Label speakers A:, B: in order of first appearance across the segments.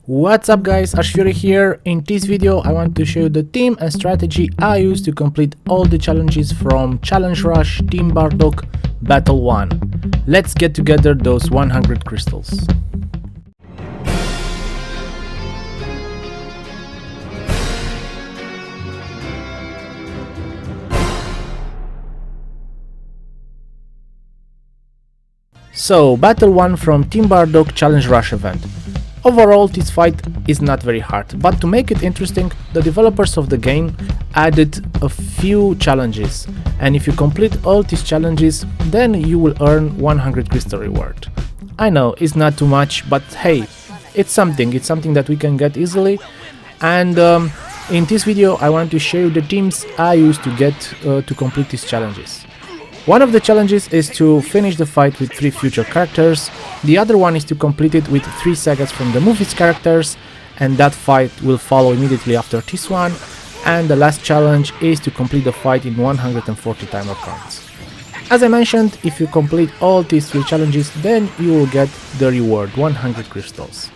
A: What's up guys, Ashfury here. In this video I want to show you the team and strategy I use to complete all the challenges from Challenge Rush, Team Bardock, Battle 1. Let's get together those 100 crystals. So, Battle 1 from Team Bardock Challenge Rush event. Overall, this fight is not very hard, but to make it interesting, the developers of the game added a few challenges, and if you complete all these challenges, then you will earn 100 crystal reward. I know, it's not too much, but hey, it's something that we can get easily, and in this video I want to show you the teams I use to get to complete these challenges. One of the challenges is to finish the fight with 3 future characters, the other one is to complete it with 3 sagas from the movie's characters, and that fight will follow immediately after this one, and the last challenge is to complete the fight in 140 timer counts. As I mentioned, if you complete all these 3 challenges, then you will get the reward, 100 crystals.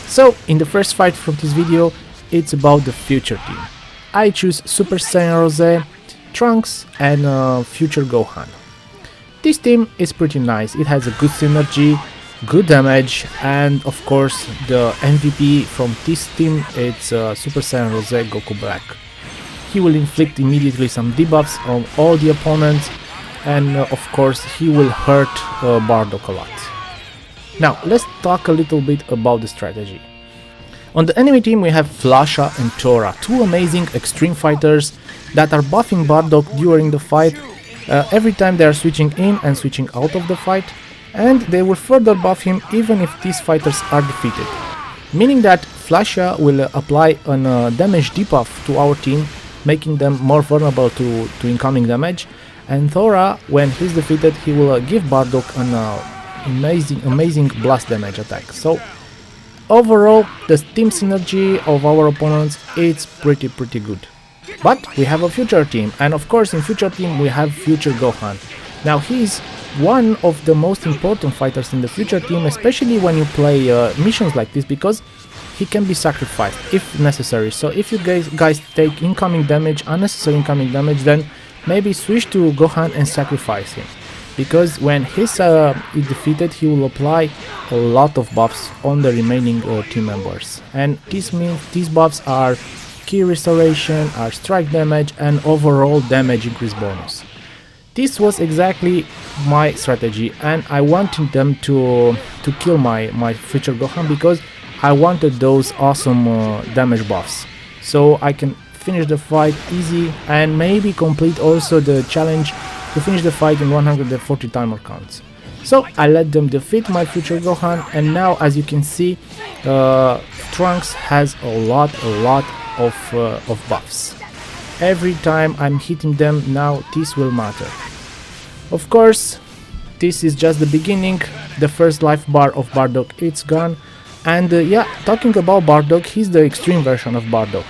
A: So, in the first fight from this video, it's about the future team. I choose Super Saiyan Rose, Trunks and future Gohan. This team is pretty nice, it has a good synergy, good damage, and of course the MVP from this team it's Super Saiyan Rose Goku Black. He will inflict immediately some debuffs on all the opponents, and of course he will hurt Bardock a lot. Now let's talk a little bit about the strategy. On the enemy team we have SHUEISHA and TOEI, 2 amazing extreme fighters that are buffing Bardock during the fight every time they are switching in and switching out of the fight, and they will further buff him even if these fighters are defeated. Meaning that SHUEISHA will apply a damage debuff to our team, making them more vulnerable to incoming damage, and TOEI, when he's defeated, he will give Bardock an amazing blast damage attack. So overall, the team synergy of our opponents is pretty good. But we have a future team, and of course in future team we have future Gohan. Now he is one of the most important fighters in the future team, especially when you play missions like this, because he can be sacrificed if necessary. So if you guys take incoming damage, unnecessary incoming damage, then maybe switch to Gohan and sacrifice him. Because when he's defeated, he will apply a lot of buffs on the remaining team members. And this means these buffs are ki restoration, are strike damage, and overall damage increase bonus. This was exactly my strategy, and I wanted them to kill my future Gohan because I wanted those awesome damage buffs. So I can finish the fight easy and maybe complete also the challenge to finish the fight in 140 timer counts. So I let them defeat my future Gohan, and now as you can see, Trunks has a lot of buffs. Every time I'm hitting them now, this will matter. Of course, this is just the beginning. The first life bar of Bardock, it's gone. And yeah, talking about Bardock, he's the extreme version of Bardock.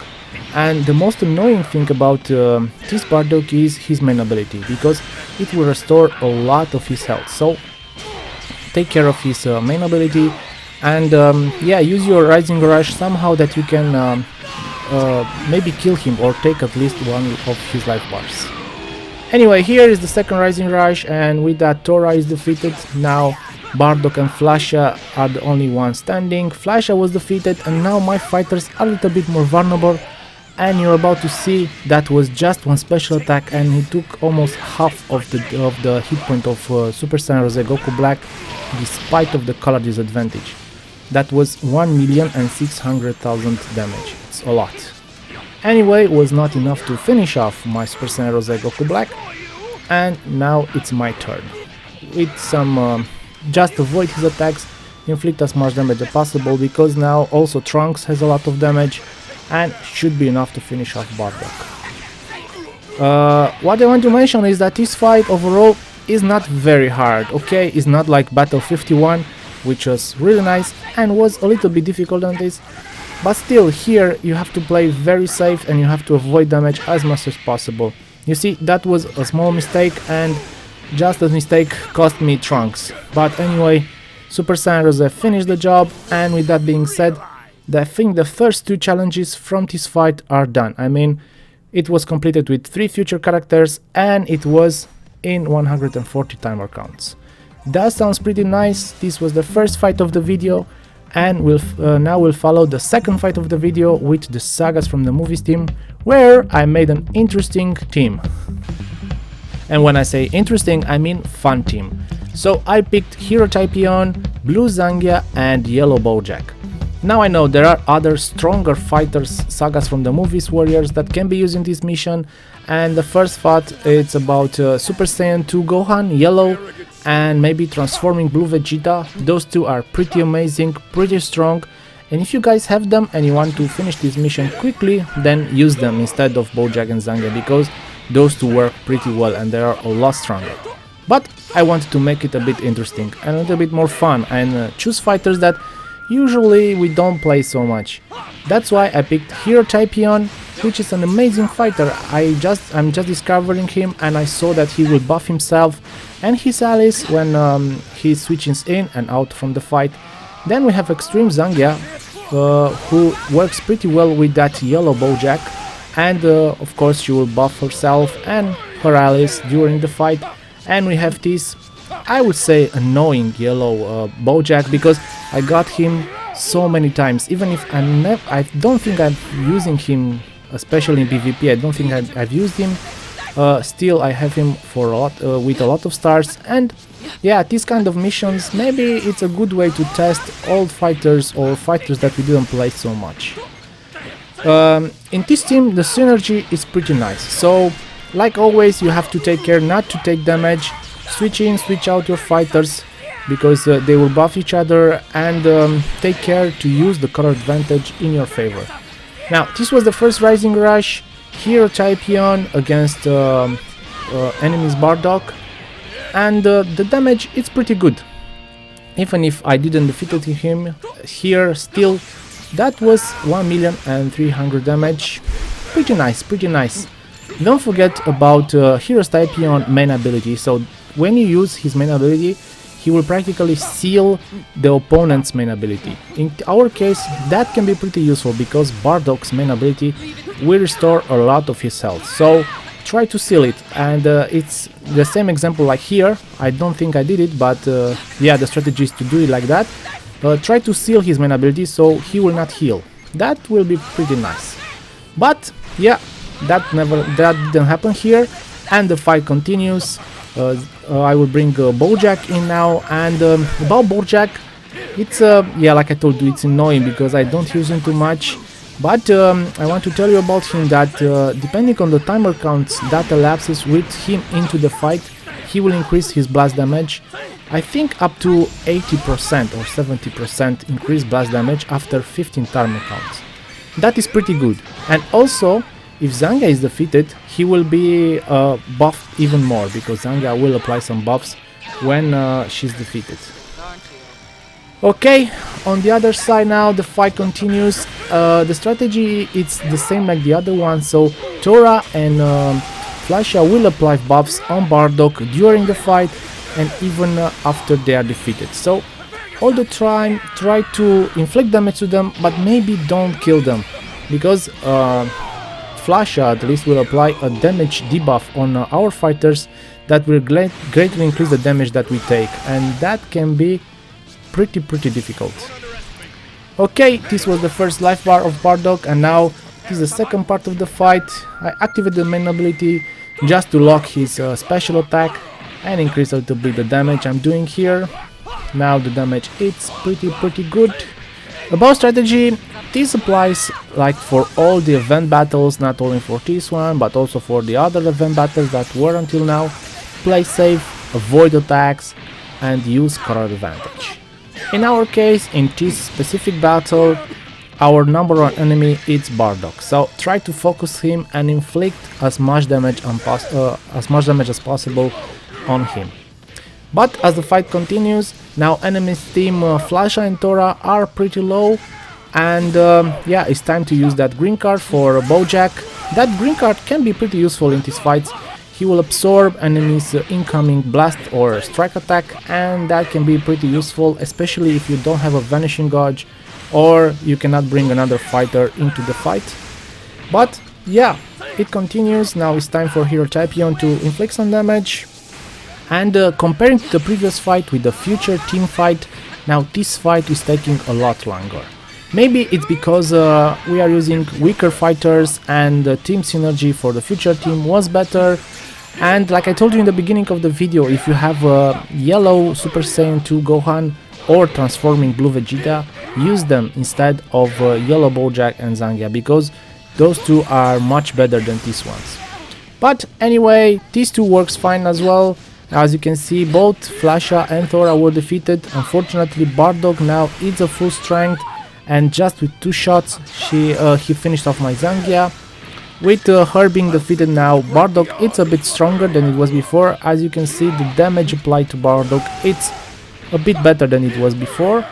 A: And the most annoying thing about this Bardock is his main ability, because it will restore a lot of his health. So take care of his main ability, and yeah, use your Rising Rush somehow that you can maybe kill him or take at least one of his life bars. Anyway, here is the second Rising Rush, and with that TOEI is defeated. Now Bardock and SHUEISHA are the only ones standing. SHUEISHA was defeated, and now my fighters are a little bit more vulnerable. And you're about to see that was just one special attack, and he took almost half of the hit point of Super Saiyan Rose Goku Black, despite of the color disadvantage. That was 1,600,000 damage. It's a lot. Anyway, it was not enough to finish off my Super Saiyan Rose Goku Black, and now it's my turn. With some just avoid his attacks, inflict as much damage as possible, because now also Trunks has a lot of damage, and should be enough to finish off Bardock. What I want to mention is that this fight overall is not very hard, okay? It's not like Battle 51, which was really nice and was a little bit difficult on this, but still here you have to play very safe and you have to avoid damage as much as possible. You see, that was a small mistake, and just a mistake cost me Trunks. But anyway, Super Saiyan Rose finished the job, and with that being said, I think the first two challenges from this fight are done. I mean, it was completed with 3 future characters and it was in 140 timer counts. That sounds pretty nice. This was the first fight of the video, and now we'll follow the second fight of the video with the Sagas from the movies team, where I made an interesting team. And when I say interesting, I mean fun team. So I picked Hero Typeon, Blue Zangia and Yellow Bojack. Now I know there are other stronger fighters, Sagas from the movies warriors, that can be used in this mission, and the first fight it's about Super Saiyan 2 Gohan, Yellow, and maybe transforming Blue Vegeta. Those two are pretty amazing, pretty strong, and if you guys have them and you want to finish this mission quickly, then use them instead of Bojack and Zangia, because those two work pretty well and they are a lot stronger. But I wanted to make it a bit interesting and a little bit more fun and choose fighters that usually we don't play so much. That's why I picked Hero Typeon, which is an amazing fighter. I'm just discovering him, and I saw that he will buff himself and his allies when he switches in and out from the fight. Then we have Extreme Zangia, who works pretty well with that Yellow Bojack, and of course she will buff herself and her allies during the fight. And we have this, I would say, annoying Yellow Bojack, because I got him so many times. Even if I don't think I'm using him, especially in PvP. I don't think I've used him. Still, I have him for a lot, with a lot of stars. And yeah, these kind of missions, maybe it's a good way to test old fighters or fighters that we didn't play so much. In this team, the synergy is pretty nice. So, like always, you have to take care not to take damage. Switch in, switch out your fighters, because they will buff each other, and take care to use the color advantage in your favor. Now, this was the first Rising Rush, Hero Typeon against enemies Bardock, and the damage is pretty good. Even if I didn't defeat him here, still that was 1,300,000 damage. Pretty nice, pretty nice. Don't forget about Hero Typeon main ability. So when you use his main ability, he will practically seal the opponent's main ability. In our case, that can be pretty useful, because Bardock's main ability will restore a lot of his health. So try to seal it, and it's the same example like here. I don't think I did it, but yeah, the strategy is to do it like that. Try to seal his main ability so he will not heal. That will be pretty nice. But yeah, that didn't happen here, and the fight continues. I will bring Bojack in now, and about Bojack, it's yeah, like I told you, it's annoying because I don't use him too much. But I want to tell you about him that depending on the timer counts that elapses with him into the fight, he will increase his blast damage. I think up to 80% or 70% increased blast damage after 15 timer counts. That is pretty good. And also, if Zangia is defeated, he will be buffed even more, because Zangia will apply some buffs when she's defeated. Okay, on the other side now, the fight continues. The strategy is the same like the other one, so TOEI and SHUEISHA will apply buffs on Bardock during the fight and even after they are defeated. So all the time try to inflict damage to them, but maybe don't kill them, because SHUEISHA at least will apply a damage debuff on our fighters that will greatly increase the damage that we take, and that can be pretty difficult. Okay, this was the first life bar of Bardock, and now this is the second part of the fight. I activate the main ability just to lock his special attack and increase a little bit the damage I'm doing here. Now the damage is pretty good. About strategy, this applies like for all the event battles, not only for this one, but also for the other event battles that were until now. Play safe, avoid attacks, and use color advantage. In our case, in this specific battle, our number one enemy is Bardock, so try to focus him and inflict as much damage as possible on him. But as the fight continues, now enemies team SHUEISHA and TOEI are pretty low, and yeah, it's time to use that green card for Bojack. That green card can be pretty useful in these fights. he will absorb enemies' incoming blast or strike attack, and that can be pretty useful, especially if you don't have a vanishing gauge or you cannot bring another fighter into the fight. But yeah, it continues. Now it's time for Hero Tapion to inflict some damage. And comparing to the previous fight with the future team fight, now this fight is taking a lot longer. Maybe it's because we are using weaker fighters and the team synergy for the future team was better. And like I told you in the beginning of the video, if you have a yellow Super Saiyan 2 Gohan or transforming blue Vegeta, use them instead of yellow Bojack and Zangia, because those two are much better than these ones. But anyway, these two works fine as well. As you can see, both Flasha and Thora were defeated. Unfortunately, Bardock now is a full strength, and just with 2 shots he finished off my Zangia. With her being defeated now, Bardock it's a bit stronger than it was before. As you can see, the damage applied to Bardock it's a bit better than it was before.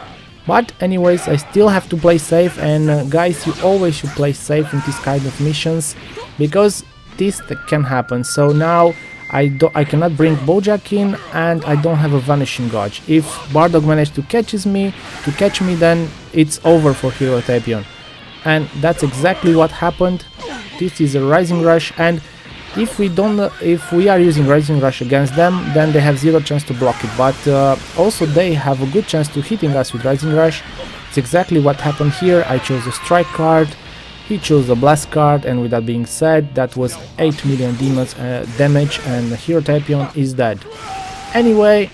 A: But anyways, I still have to play safe, and guys, you always should play safe in this kind of missions, because this can happen. So now I cannot bring Bojack in, and I don't have a vanishing gauge. If Bardock managed to catch me, then it's over for Hero Tapion. And that's exactly what happened. This is a Rising Rush, and if we are using Rising Rush against them, then they have 0 chance to block it. But also they have a good chance to hitting us with Rising Rush. It's exactly what happened here. I chose a Strike card. He chose a Blast card, and with that being said, that was 8 million damage, and Hero Tapion is dead. Anyway,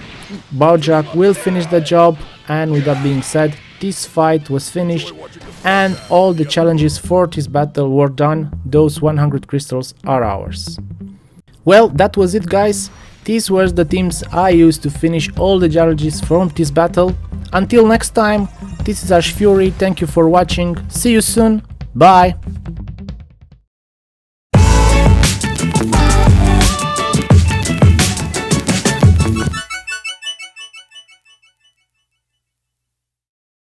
A: Bojack will finish the job, and with that being said, this fight was finished, and all the challenges for this battle were done. Those 100 crystals are ours. Well, that was it, guys. These were the teams I used to finish all the challenges from this battle. Until next time, this is Fury. Thank you for watching. See you soon. Bye!